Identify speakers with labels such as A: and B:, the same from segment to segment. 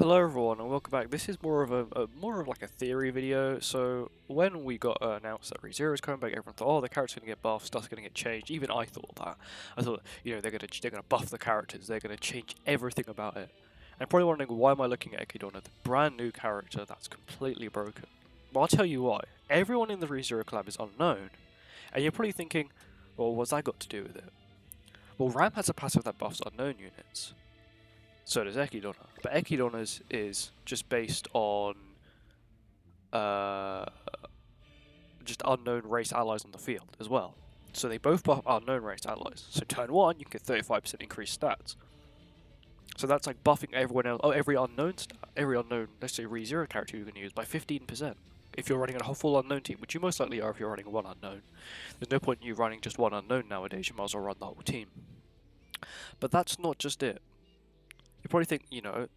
A: Hello everyone and welcome back. This is more of like a theory video. So when we got announced that ReZero is coming back, everyone thought, oh, the character's gonna get buffed, stuff's gonna get changed. Even I thought that. I thought, they're gonna buff the characters, they're gonna change everything about it. And I'm probably wondering, why am I looking at Ekidona, the brand new character that's completely broken? Well, I'll tell you why. Everyone in the ReZero collab is unknown, and you're probably thinking, well, what's that got to do with it? Well, Ram has a passive that buffs unknown units. So does Ekidona. But Ekidona's is just based on just unknown race allies on the field as well. So they both buff unknown race allies. So turn 1, you can get 35% increased stats. So that's like buffing everyone else, every unknown stat, every unknown, let's say ReZero character you can use by 15%. If you're running a full unknown team, which you most likely are if you're running one unknown. There's no point in you running just one unknown nowadays, you might as well run the whole team. But that's not just it. You probably think,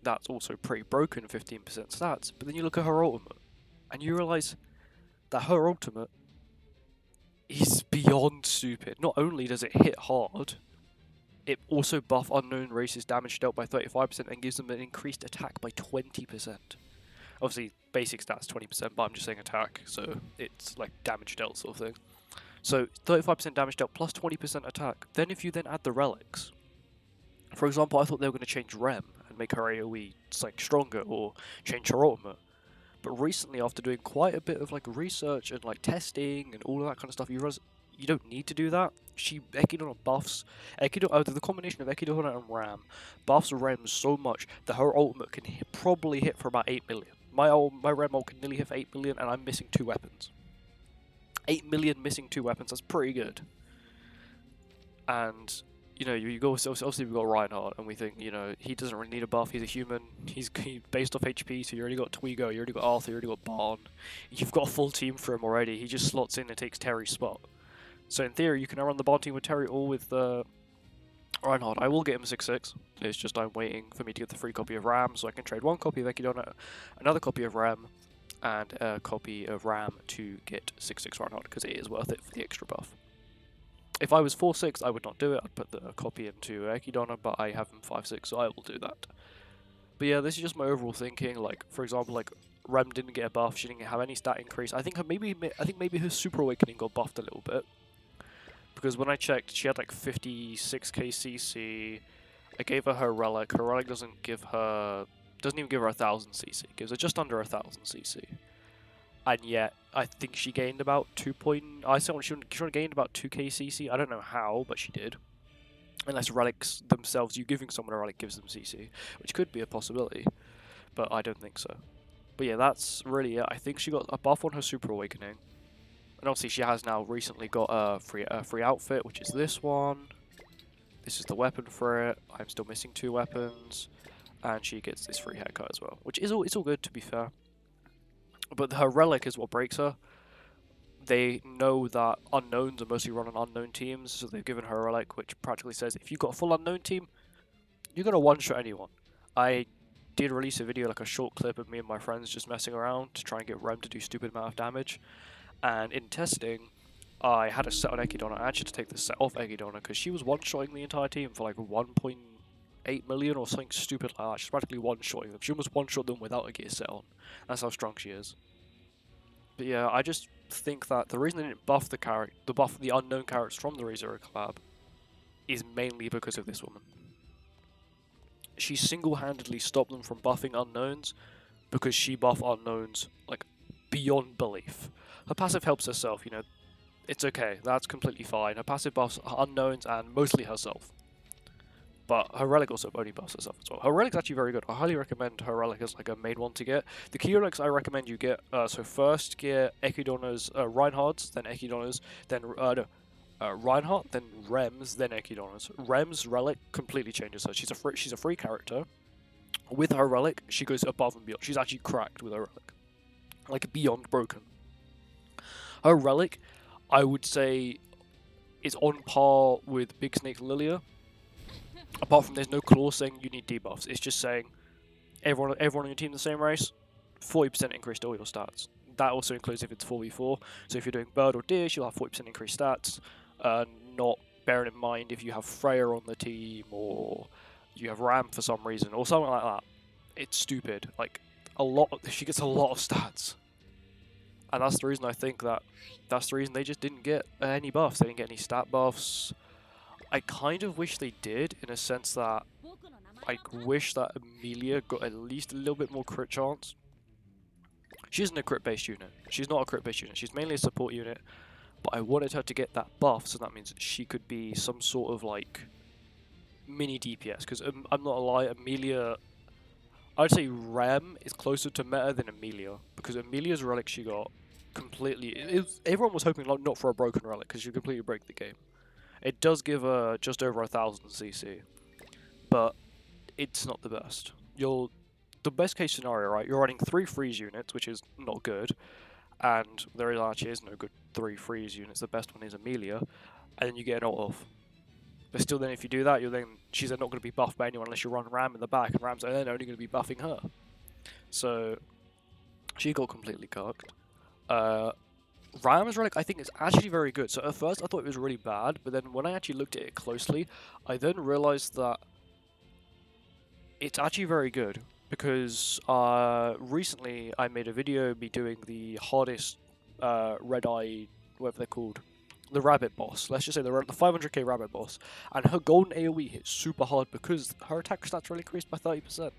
A: that's also pretty broken, 15% stats, but then you look at her ultimate, and you realise that her ultimate is beyond stupid. Not only does it hit hard, it also buff unknown races damage dealt by 35% and gives them an increased attack by 20%. Obviously, basic stats 20%, but I'm just saying attack, so it's like damage dealt sort of thing. So 35% damage dealt plus 20% attack. Then if you then add the relics, for example, I thought they were going to change Rem and make her AoE like stronger or change her ultimate. But recently, after doing quite a bit of like research and like testing and all of that kind of stuff, you realize you don't need to do that. Ekidona buffs the combination of Ekidona and Ram buffs Rem so much that her ultimate can probably hit for about 8 million. My Rem ult can nearly hit for 8 million, and I'm missing 2 weapons. 8 million missing 2 weapons. That's pretty good. And you go, obviously we've got Reinhardt, and we think, he doesn't really need a buff, he's a human, he's based off HP, so you already got Twigo, you already got Arthur, you already got Barn, you've got a full team for him already, he just slots in and takes Terry's spot. So in theory, you can now run the Barn team with Terry or with Reinhardt. I will get him 6-6, it's just I'm waiting for me to get the free copy of Ram, so I can trade one copy of Ekidona, another copy of Ram, and a copy of Ram to get 6-6 Reinhardt, because it is worth it for the extra buff. If I was 4-6, I would not do it. I'd put the copy into Ekidona, but I have him 5-6, so I will do that. But yeah, this is just my overall thinking. Like, for example, like Rem didn't get a buff; she didn't have any stat increase. I think maybe her Super Awakening got buffed a little bit, because when I checked, she had like 56k CC. I gave her her relic. Her relic doesn't even give her 1000 CC. It gives her just under 1000 CC. And yet, I think she gained about she gained about 2k CC. I don't know how, but she did. Unless relics themselves, you giving someone a relic gives them CC, which could be a possibility, but I don't think so. But yeah, that's really it. I think she got a buff on her Super Awakening, and obviously she has now recently got a free outfit, which is this one. This is the weapon for it. I'm still missing 2 weapons, and she gets this free haircut as well, which is it's all good, to be fair. But her relic is what breaks her. They know that unknowns are mostly run on unknown teams, so they've given her a relic, which practically says if you've got a full unknown team, you're going to one-shot anyone. I did release a video, like a short clip of me and my friends just messing around to try and get Rem to do stupid amount of damage. And in testing, I had a set on Ekidona. I actually had to take the set off Ekidona because she was one-shotting the entire team for like 1.8 million or something stupid like that. She's practically one-shotting them. She almost one-shot them without a gear set on. That's how strong she is. But yeah, I just think that the reason they didn't buff the unknown characters from the ReZero collab is mainly because of this woman. She single-handedly stopped them from buffing unknowns because she buffed unknowns like beyond belief. Her passive helps herself, it's okay, that's completely fine. Her passive buffs unknowns and mostly herself. But her relic also only buffs herself as well. Her relic's actually very good. I highly recommend her relic as like a main one to get. The key relics I recommend you get, so first get Ekidona's Reinhardt's, then Ekidona's, then Reinhardt, then Rem's, then Ekidona's. Rem's relic completely changes her. She's a free character. With her relic, she goes above and beyond. She's actually cracked with her relic. Like beyond broken. Her relic, I would say, is on par with Big Snake Lilia. Apart from there's no clause saying you need debuffs, it's just saying everyone on your team the same race, 40% increase to all your stats. That also includes if it's 4v4, so if you're doing Bird or Dish, you'll have 40% increased stats, not bearing in mind if you have Freya on the team, or you have Ram for some reason, or something like that. it's stupid. Like, a lot. She gets a lot of stats, and that's the reason I think that's the reason they just didn't get any buffs. They didn't get any stat buffs. I kind of wish they did, in a sense that I wish that Amelia got at least a little bit more crit chance. She isn't a crit-based unit. She's not a crit-based unit. She's mainly a support unit. But I wanted her to get that buff, so that means she could be some sort of, like, mini DPS. Because I'm not a lie, Amelia... I'd say Rem is closer to meta than Amelia. Because Amelia's relic she got completely... everyone was hoping like, not for a broken relic, because she completely break the game. It does give her just over 1,000 CC. But it's not the best. The best case scenario, right? You're running 3 freeze units, which is not good. And there actually is no good 3 freeze units. The best one is Amelia, and then you get an ult off. But still, then if you do that, she's then not going to be buffed by anyone unless you run Ram in the back, and Ram's then only going to be buffing her. So she got completely cucked. Ram's relic, I think, is actually very good. So at first I thought it was really bad, but then when I actually looked at it closely, I then realized that it's actually very good. Because recently I made a video me doing the hardest red eye, whatever they're called, the rabbit boss. Let's just say the 500k rabbit boss, and her golden AoE hits super hard because her attack stats really increased by 30%.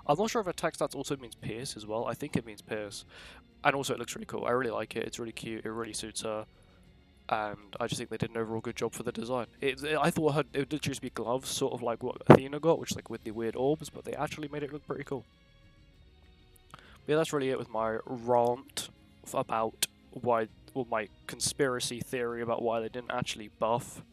A: I'm not sure if attack stats also means pierce as well. I think it means pierce, and also it looks really cool. I really like it. It's really cute. It really suits her. And I just think they did an overall good job for the design. I thought it would literally just be gloves, sort of like what Athena got, which is like with the weird orbs, but they actually made it look pretty cool. But yeah, that's really it with my rant about my conspiracy theory about why they didn't actually buff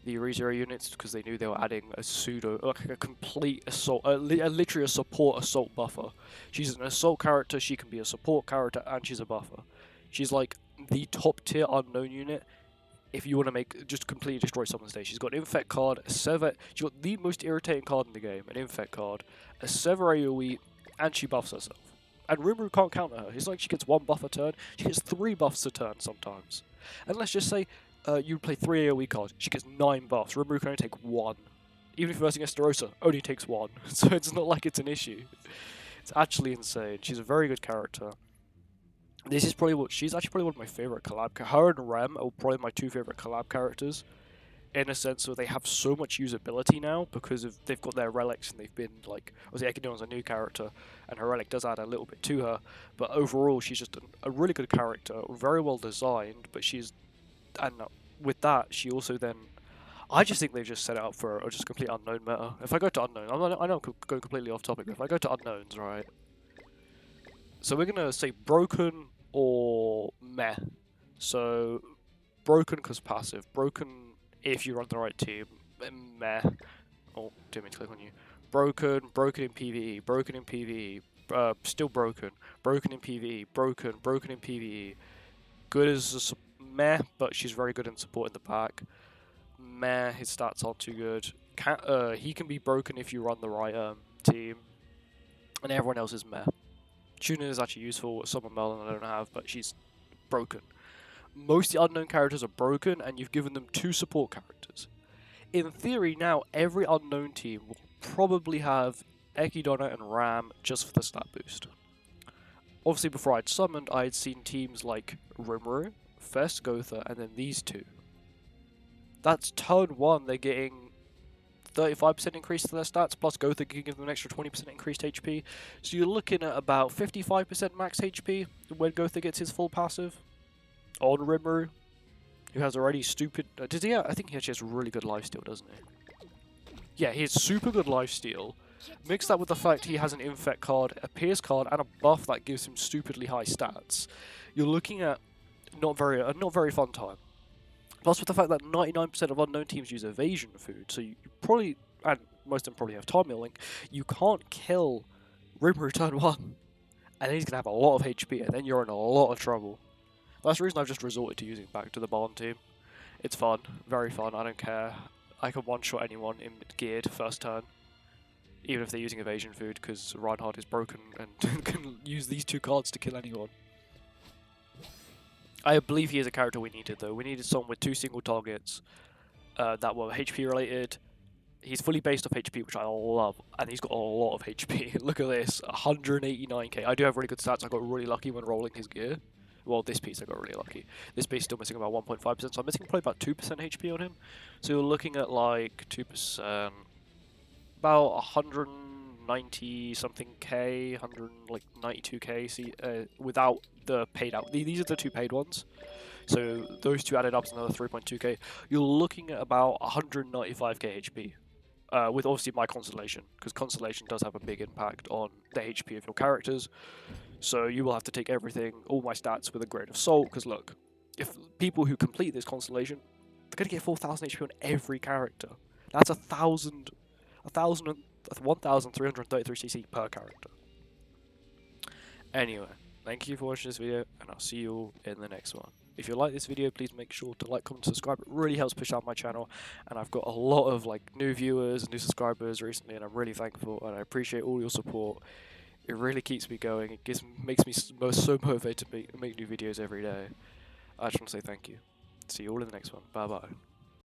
A: the Erezia units, because they knew they were adding a complete assault, literally a support assault buffer. She's an assault character, she can be a support character, and she's a buffer. She's like the top tier unknown unit if you want to just completely destroy someone's day. She's got an Infect card, a Sever, she's got the most irritating card in the game, an Infect card, a Sever AoE, and she buffs herself. And Rimuru can't counter her. It's like she gets 1 buff a turn, she gets 3 buffs a turn sometimes. And let's just say you play 3 AoE cards, she gets 9 buffs, Rimuru can only take 1. Even if you're versing Esterosa, only takes 1. So it's not like it's an issue. It's actually insane. She's a very good character. She's actually probably one of my favourite collab. Her and Rem are probably my 2 favourite collab characters, in a sense where they have so much usability now because they've got their relics and they've been like, obviously Ekidon's a new character and her relic does add a little bit to her, but overall she's just a really good character, very well designed. But with that she also then, I just think they've just set it up for a just complete unknown meta. If I go to unknown, I know I'm going completely off topic, but if I go to unknowns, right? So we're gonna say broken or meh. So broken because passive, broken if you run the right team, meh. Oh, didn't mean to click on you. Broken in PvE, broken in PvE, still broken in PvE, broken in PvE. Good as a meh, but she's very good in support in the back. Meh, his stats aren't too good. He can be broken if you run the right team, and everyone else is meh. Tuning is actually useful. Summer Melon I don't have, but she's broken. Most of the unknown characters are broken, and you've given them 2 support characters. In theory, now every unknown team will probably have Ekidona and Ram just for the stat boost. Obviously, before I'd summoned, I had seen teams like Rimuru, Fest, Gotha, and then these 2. That's turn 1, they're getting 35% increase to their stats, plus Gotha can give them an extra 20% increased HP. So you're looking at about 55% max HP when Gotha gets his full passive on Rimuru, who has already stupid... I think he actually has really good lifesteal, doesn't he? Yeah, he has super good lifesteal. Mix that with the fact he has an Infect card, a Pierce card, and a buff that gives him stupidly high stats. You're looking at a not very fun time. Plus with the fact that 99% of unknown teams use evasion food, so you probably, and most of them probably have time milling, you can't kill Rimuru turn 1, and then he's going to have a lot of HP, and then you're in a lot of trouble. That's the reason I've just resorted to using back to the Barn team. It's fun, very fun, I don't care. I can one-shot anyone in geared first turn, even if they're using evasion food, because Reinhardt is broken and can use these 2 cards to kill anyone. I believe he is a character we needed though. We needed someone with 2 single targets that were HP related. He's fully based off HP, which I love, and he's got a lot of HP. Look at this, 189k. I do have really good stats. I got really lucky when rolling his gear. Well, this piece I got really lucky. This piece still missing about 1.5%, so I'm missing probably about 2% HP on him. So you're looking at like 2%, about 190 something k, 192k without the paid out. These are the two paid ones. So those two added up is another 3.2k. You're looking at about 195k HP. With obviously my Constellation, because Constellation does have a big impact on the HP of your characters. So you will have to take everything, all my stats, with a grain of salt, because look, if people who complete this Constellation, they're going to get 4,000 HP on every character. That's 1,333 CC per character. Anyway, thank you for watching this video, and I'll see you all in the next one. If you like this video, please make sure to like, comment, subscribe. It really helps push out my channel, and I've got a lot of new viewers and new subscribers recently, and I'm really thankful, and I appreciate all your support. It really keeps me going. It makes me so motivated to make new videos every day. I just want to say thank you. See you all in the next one. Bye bye.